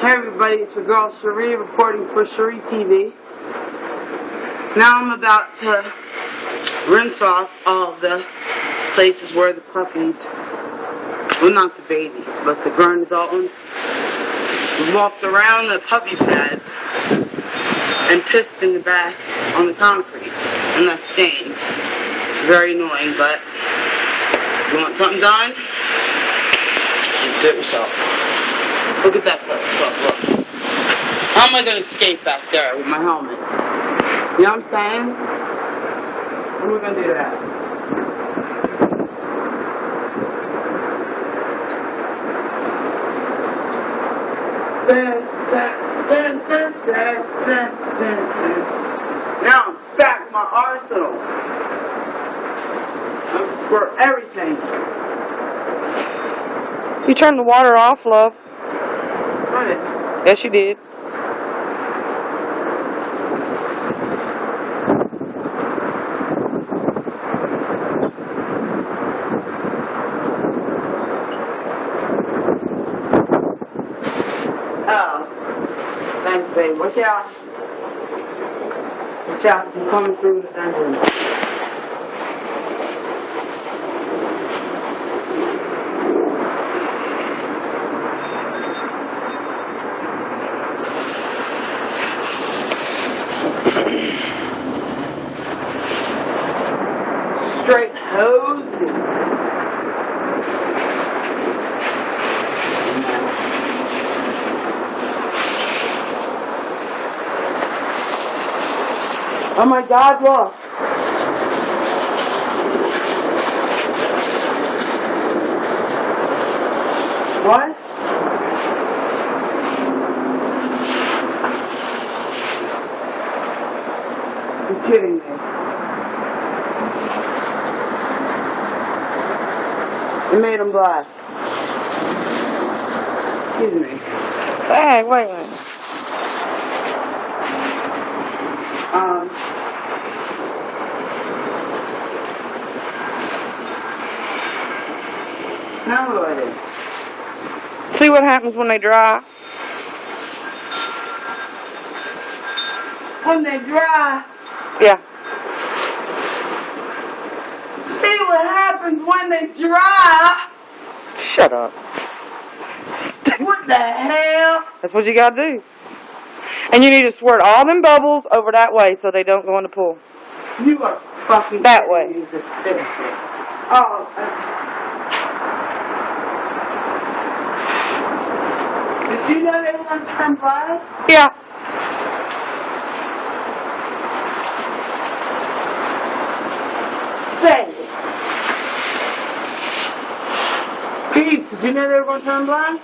Hey everybody, it's your girl Schree reporting for Schree TV. Now I'm about to rinse off all of the places where the puppies, well not the babies, but the grown adult ones, walked around the puppy pads and pissed in the back on the concrete and left stains. It's very annoying, but if you want something done, you do it yourself. Look at that stuff, look. How am I going to skate back there with my helmet? You know what I'm saying? How am I going to do that? Now I'm back with my arsenal. I'm squirt everything. You turned the water off, love. Right. Yes, you did. Oh. Thanks, babe. Watch out. Watch out. She's coming through the dungeon. Straight hose. Oh my God, look. What? You're kidding me. It made them black. Excuse me. Hey, wait a minute. Now what do I do? See what happens when they dry? When they dry. Yeah. See what happens when they dry. Shut up. What the hell? That's what you gotta do. And you need to squirt all them bubbles over that way so they don't go in the pool. You are fucking that way. Oh. Did you know they want to turn black? Yeah. Say. Pete, did you know they were going to turn black?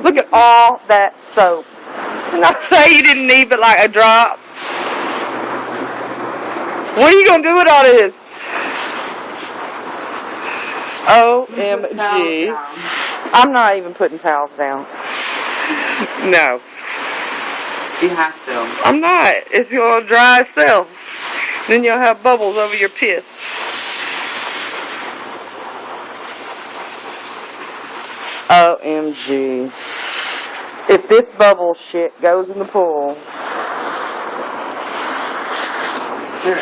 Look at all that soap. And I say you didn't need but like a drop. What are you going to do with all this? OMG. I'm not even putting towels down. No. You have to. I'm not. It's going to dry itself. Then you'll have bubbles over your piss. OMG. If this bubble shit goes in the pool. Here.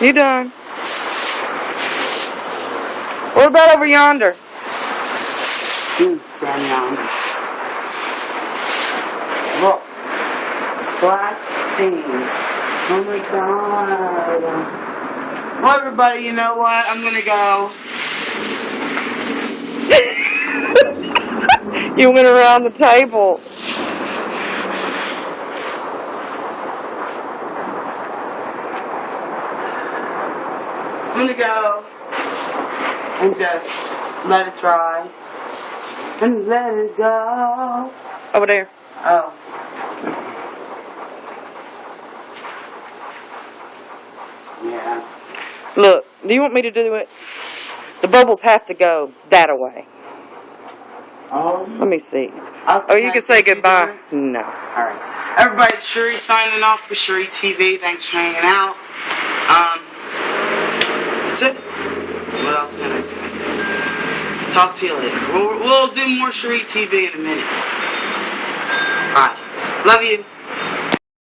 You done? What about over yonder? Down yonder. Look. Black stains. Oh my God. Well, everybody, you know what? I'm gonna go. You went around the table. I'm gonna go and just let it dry and let it go. Over there. Oh. Yeah. Look, do you want me to do it? The bubbles have to go that away. Let me see. Oh, you can say goodbye. No. Alright. Everybody, it's Schree signing off for Schree TV. Thanks for hanging out. That's it. What else can I say? Talk to you later. We'll do more Schree TV in a minute. Bye. Love you.